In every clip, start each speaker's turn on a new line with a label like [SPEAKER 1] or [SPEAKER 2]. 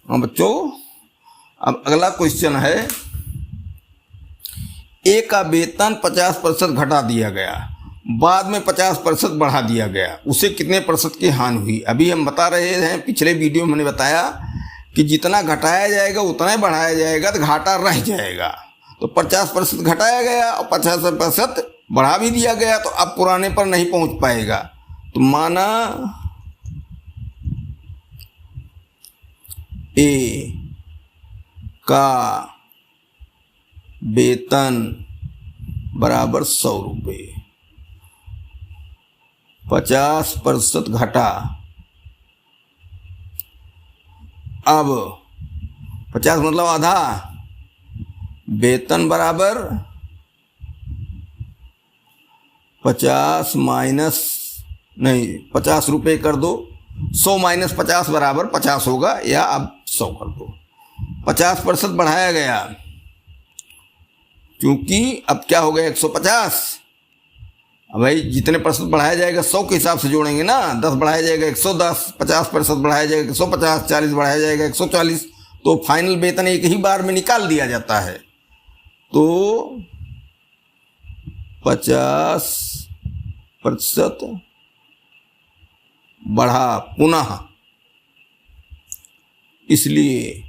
[SPEAKER 1] हाँ बच्चों, अब अगला क्वेश्चन है, ए का वेतन 50% घटा दिया गया, बाद में 50% बढ़ा दिया गया, उसे कितने प्रतिशत की हानि हुई। अभी हम बता रहे हैं, पिछले वीडियो में मैंने बताया कि जितना घटाया जाएगा उतना ही बढ़ाया जाएगा तो घाटा रह जाएगा। तो 50% घटाया गया और 50% बढ़ा भी दिया गया, तो अब पुराने पर नहीं पहुंच पाएगा। तो माना ए का वेतन बराबर 100 रुपये, 50% घटा, अब 50 मतलब आधा, वेतन बराबर 50 माइनस, नहीं 50 रुपये कर दो, 100 माइनस 50 बराबर 50 होगा, या अब 100 कर दो। 50% बढ़ाया गया, क्योंकि अब क्या हो गया 150। अब भाई जितने प्रतिशत बढ़ाया जाएगा 100 के हिसाब से जोड़ेंगे ना, 10 बढ़ाया जाएगा 110, 50% बढ़ाया जाएगा 150, 40 बढ़ाया जाएगा 140, तो फाइनल वेतन एक ही बार में निकाल दिया जाता है। तो 50% बढ़ा पुनः, इसलिए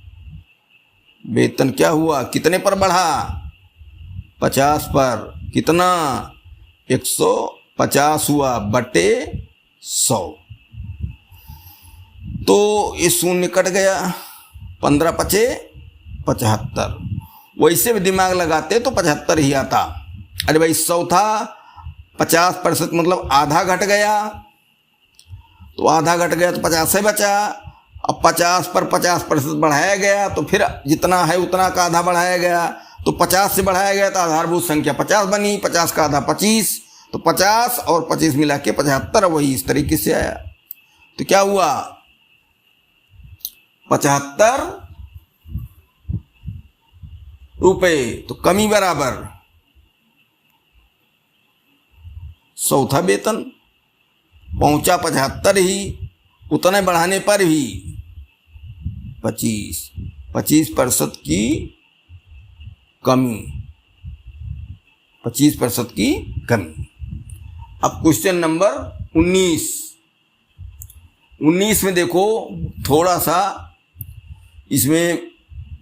[SPEAKER 1] वेतन क्या हुआ, कितने पर बढ़ा, 50 पर, कितना 150 हुआ बटे 100। तो ये शून्य कट गया, 15 पचे 75। वैसे भी दिमाग लगाते तो 75 ही आता। अरे भाई 100 था, 50% मतलब आधा घट गया, तो आधा घट गया तो 50 से बचा। अब 50 पर 50% बढ़ाया गया, तो फिर जितना है उतना का आधा बढ़ाया गया, तो 50 से बढ़ाया गया तो आधारभूत संख्या 50 बनी, 50 का आधा 25, तो 50 और 25 मिला के 75, वही इस तरीके से आया। तो क्या हुआ, 75 रुपये, तो कमी बराबर 100 था वेतन, पहुंचा 75 ही, उतने बढ़ाने पर भी 25% की कमी, 25% की कमी। अब क्वेश्चन नंबर 19 में देखो, थोड़ा सा इसमें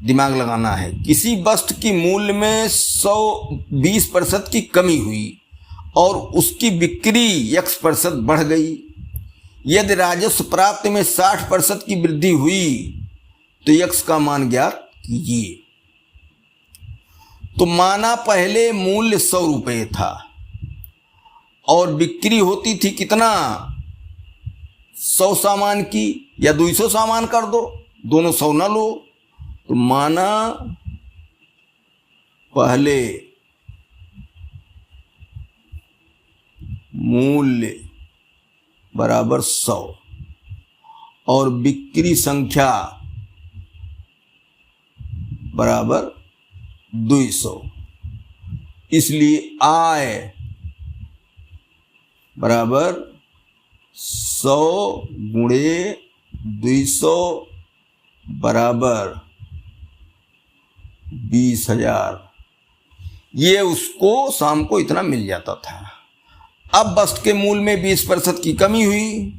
[SPEAKER 1] दिमाग लगाना है। किसी वस्तु की मूल्य में 120% की कमी हुई और उसकी बिक्री x% बढ़ गई। यदि राजस्व प्राप्ति में 60% की वृद्धि हुई तो x का मान ज्ञात कीजिए। तो माना पहले मूल्य 100 रुपये था और बिक्री होती थी कितना, 100 सामान की, या 200 सामान कर दो, दोनों 100 ना लो। तो माना पहले मूल्य बराबर 100 और बिक्री संख्या बराबर 200, इसलिए आय बराबर 100 गुणे 200 बराबर 20,000। ये उसको शाम को इतना मिल जाता था। अब वस्तु के मूल्य में 20% की कमी हुई,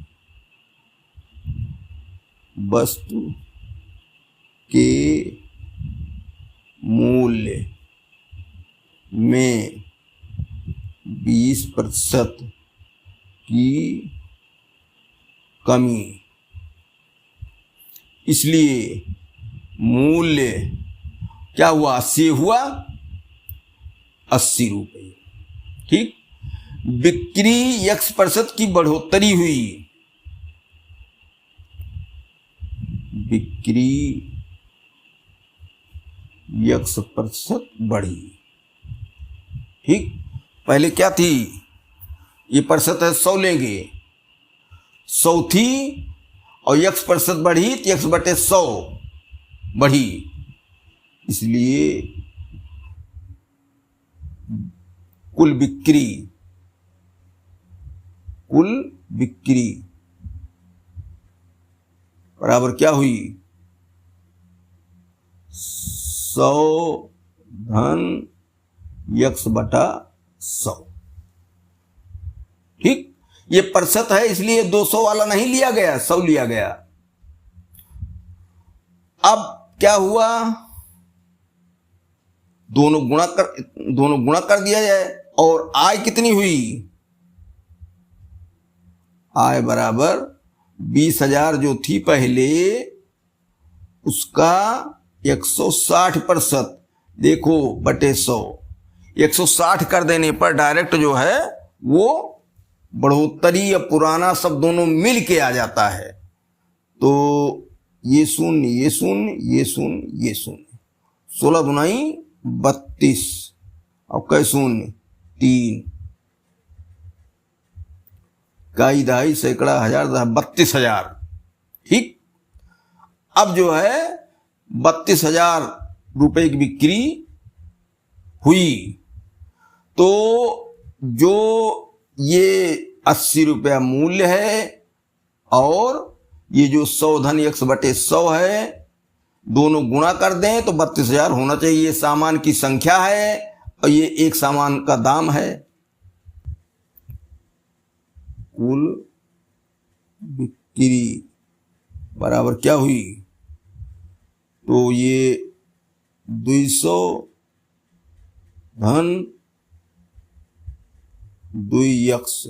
[SPEAKER 1] वस्तु के मूल्य में 20% की कमी, इसलिए मूल्य क्या हुआ, 80 हुआ, 80 रुपये। ठीक, बिक्री x% की बढ़ोतरी हुई, बिक्री x% बढ़ी। ठीक, पहले क्या थी, ये प्रतिशत है 100 लेंगे, 100 थी और x% बढ़ी तो x बटे 100 बढ़ी, इसलिए कुल बिक्री बराबर क्या हुई, 100 धन यक्स बटा 100। ठीक, ये प्रतिशत है इसलिए 200 वाला नहीं लिया गया, 100 लिया गया। अब क्या हुआ, दोनों गुणा कर दिया जाए, और आय कितनी हुई, आय बराबर 20,000 जो थी पहले उसका 160%, देखो बटे 100, 160 कर देने पर डायरेक्ट जो है वो बढ़ोतरी या पुराना सब दोनों मिल के आ जाता है। तो ये शून्य, ये शून्य, ये शून्य, ये शून्य, 16 दुनाई 32, और कै शून्य 3, इकाई दहाई सैकड़ा हजार 32,000। ठीक, अब जो है 32,000 रुपए की बिक्री हुई, तो जो ये 80 रुपया मूल्य है और ये जो 100 धन यक्स बटे 100 है, दोनों गुणा कर दें तो 32,000 होना चाहिए। ये सामान की संख्या है और ये एक सामान का दाम है। कुल बिक्री बराबर क्या हुई, तो ये 200 धन 2 यक्स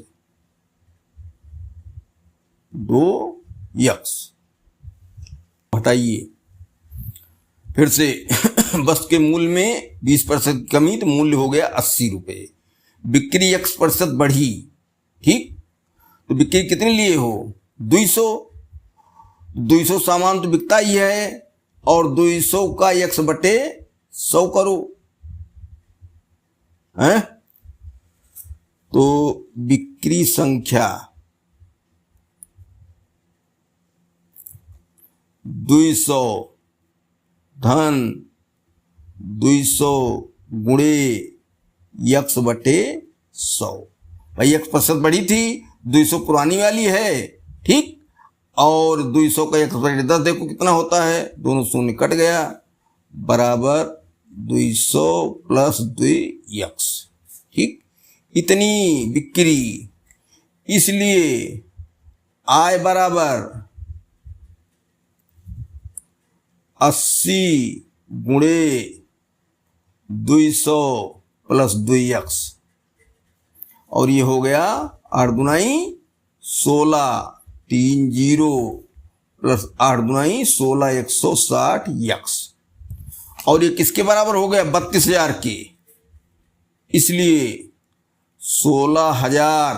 [SPEAKER 1] 2 यक्स, हटाइए फिर से वस्तु के मूल्य में 20% कमी, तो मूल्य हो गया 80 रुपये। बिक्री x% बढ़ी, ठीक, तो बिक्री कितने लिए हो, 200 सामान तो बिकता ही है, और 200 का x बटे 100 करो, हैं, तो बिक्री संख्या 200 धन 200 गुणे यक्स बटे 100। भाई x% बढ़ी थी, 200 पुरानी वाली है, ठीक, और 200 का यक्स बटे 10 देखो कितना होता है, दोनों शून्य कट गया, बराबर 200 प्लस 2 यक्स। ठीक, इतनी बिक्री, इसलिए आय बराबर 80 गुणे 200 प्लस 2 यक्स, और ये हो गया 8 दुनाई 16 30 प्लस 8 दुनाई 16 160 यक्स, और ये किसके बराबर हो गया, 32,000 के, इसलिए 16,000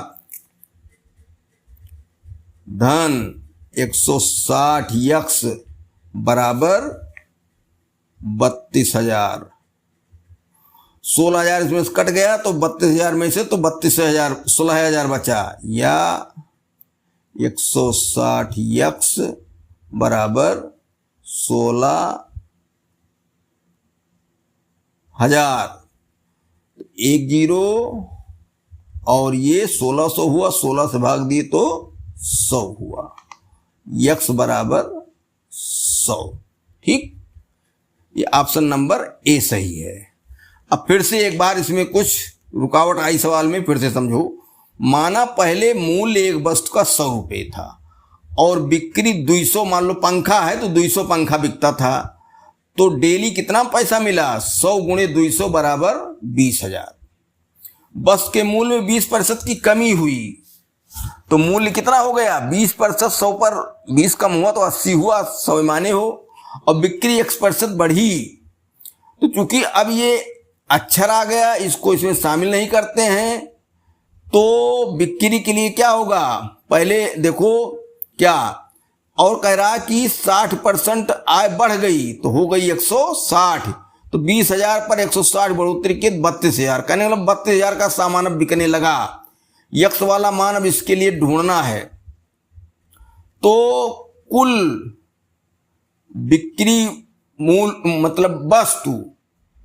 [SPEAKER 1] धन 160 यक्स बराबर 32,000। 16,000 इसमें से कट गया तो 32,000 में से तो 32,000 16,000 बचा, या 160 यक्स बराबर 16,000, 1 जीरो, और ये 1600 हुआ, 16 से भाग दिए तो 100 हुआ, यक्स बराबर 100। ठीक, ये ऑप्शन नंबर ए सही है। अब फिर से एक बार इसमें कुछ रुकावट आई सवाल में, फिर से समझो। माना पहले मूल्य एक वस्तु का 100 रुपये था और बिक्री 200, मान लो पंखा है तो 200 पंखा बिकता था, तो डेली कितना पैसा मिला, 100 गुणे 200 बराबर 20,000। वस्तु के मूल्य में 20% की कमी हुई, तो मूल्य कितना हो गया, 20%, 100 पर 20 कम हुआ तो 80 हुआ, 100 माने हो, और बिक्री 1% बढ़ी, तो चूंकि अब ये अक्षर आ गया, इसको इसमें शामिल नहीं करते हैं, तो बिक्री के लिए क्या होगा, पहले देखो क्या, और कह रहा कि 60% आय बढ़ गई तो हो गई 160, तो 20,000 पर 160 बढ़ोतरी के 32,000, कहने मतलब 32,000 का सामान अब बिकने लगा। यक्स वाला मान अब इसके लिए ढूंढना है, तो कुल बिक्री मूल मतलब वस्तु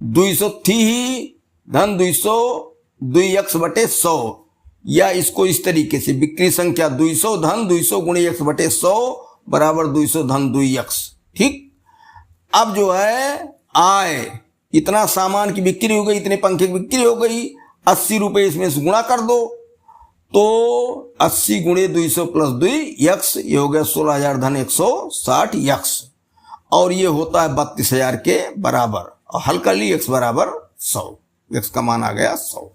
[SPEAKER 1] 200 थी ही, धन 200 2 यक्स बटे 100, या इसको इस तरीके से बिक्री संख्या 200 धन 200 गुणे यक्स बटे 100 बराबर 200 धन 2 यक्स। ठीक, अब जो है आय, इतना सामान की बिक्री हो गई, इतने पंखे की बिक्री हो गई, 80 रुपये इसमें से गुणा कर दो, तो 80 गुणे 200 प्लस 2 यक्स, ये हो गया 16,000 धन 160 यक्स, और ये होता है 32,000 के बराबर। और हल कर ली, x बराबर 100, x का मान आ गया 100।